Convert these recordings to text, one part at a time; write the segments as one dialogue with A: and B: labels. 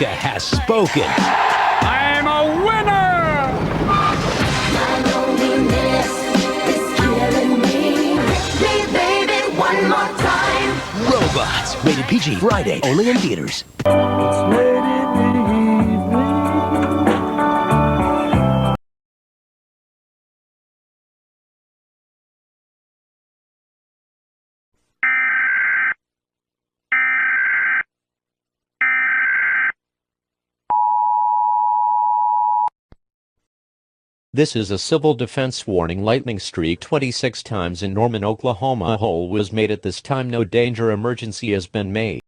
A: America has spoken.
B: I'm a winner!
C: My loneliness is killing me. Hit me, baby, one more time.
A: Robots, rated PG, Friday, only in theaters.
D: This is a civil defense warning. Lightning streak 26 times in Norman, Oklahoma. A hole was made at this time. No danger. Emergency has been made.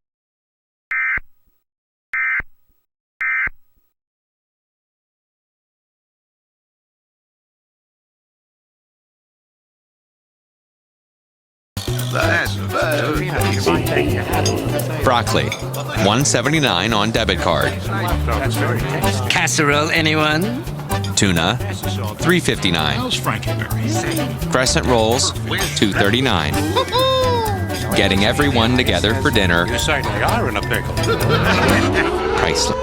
E: Broccoli, $1.79 on debit card.
F: Casserole, anyone?
E: Tuna, $3.59. Crescent rolls, $2.39. Getting everyone together for dinner.
B: You certainly are in a pickle.
E: Priceless.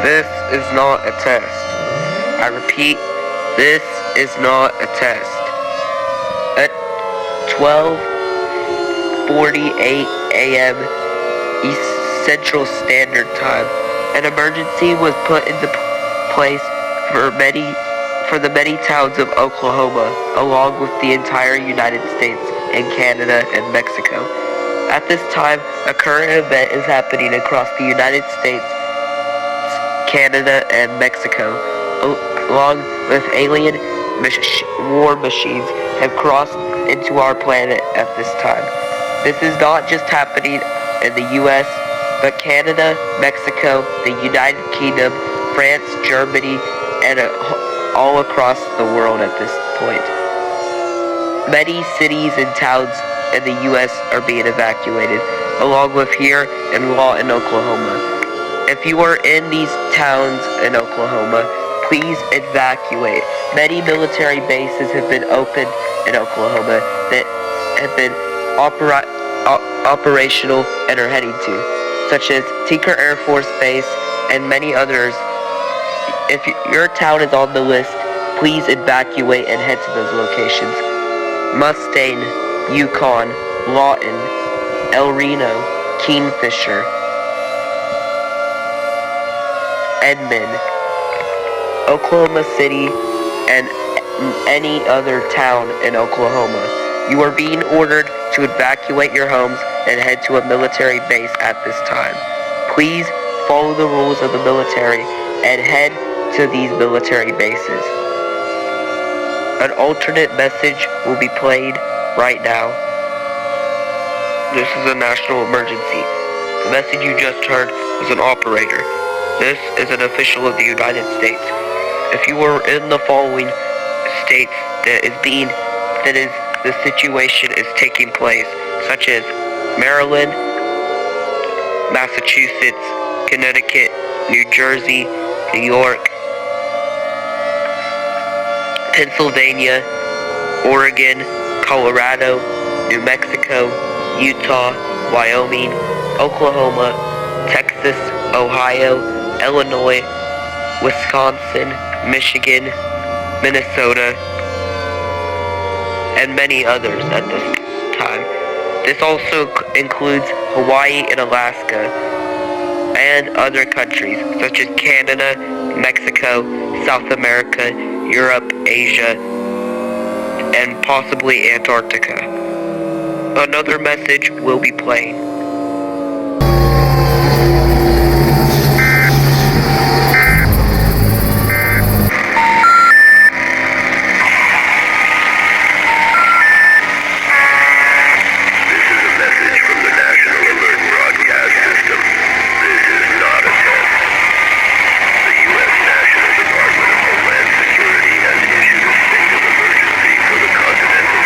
G: This is not a test. I repeat, this is not a test. At 12:48 a.m. East Central Standard Time, an emergency was put into place for the many towns of Oklahoma, along with the entire United States and Canada and Mexico. At this time, a current event is happening across the United States, Canada, and Mexico, along with alien war machines have crossed into our planet at this time. This is not just happening in the U.S., but Canada, Mexico, the United Kingdom, France, Germany, and all across the world at this point. Many cities and towns in the U.S. are being evacuated, along with here in Lawton, Oklahoma. If you are in these towns in Oklahoma, please evacuate. Many military bases have been opened in Oklahoma that have been operational and are heading to, such as Tinker Air Force Base and many others. If your town is on the list, please evacuate and head to those locations. Mustang, Yukon, Lawton, El Reno, Kingfisher, Edmond, Oklahoma City, and any other town in Oklahoma. You are being ordered to evacuate your homes and head to a military base at this time. Please follow the rules of the military and head to these military bases. An alternate message will be played right now. This is a national emergency. The message you just heard was an operator. This is an official of the United States. If you are in the following states the situation is taking place, such as Maryland, Massachusetts, Connecticut, New Jersey, New York, Pennsylvania, Oregon, Colorado, New Mexico, Utah, Wyoming, Oklahoma, Texas, Ohio, Illinois, Wisconsin, Michigan, Minnesota, and many others at this time. This also includes Hawaii and Alaska, and other countries such as Canada, Mexico, South America, Europe, Asia, and possibly Antarctica. Another message will be playing.
H: National Department of Homeland Security has issued a state of emergency for the continental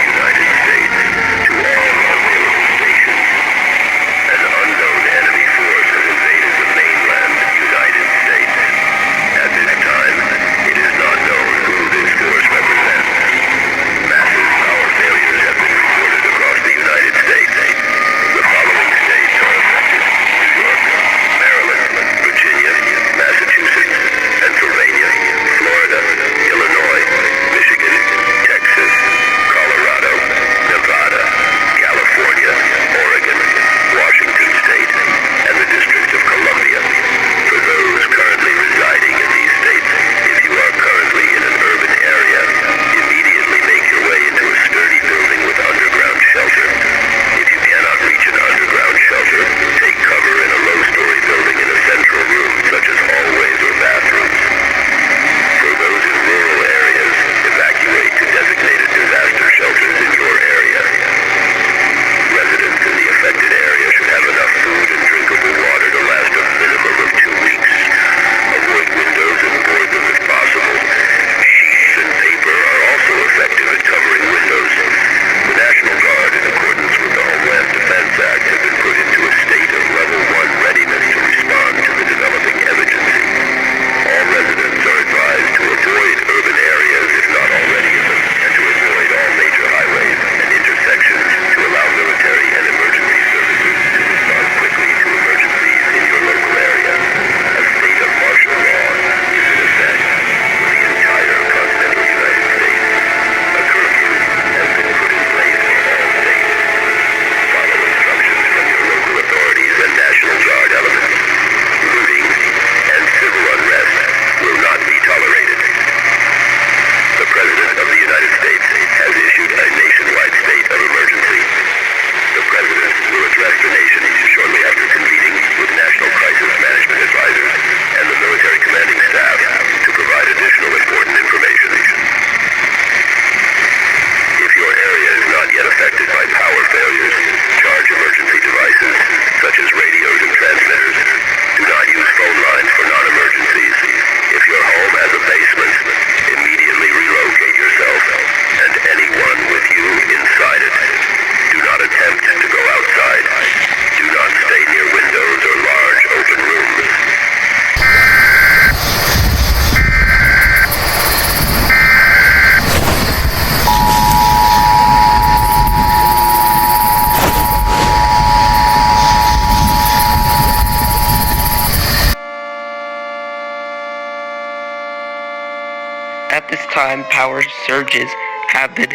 G: time power surges have been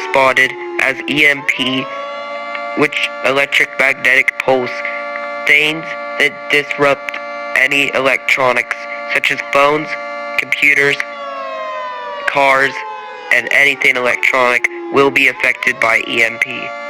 G: spotted as EMP, which electric magnetic pulse, things that disrupt any electronics, such as phones, computers, cars, and anything electronic will be affected by EMP.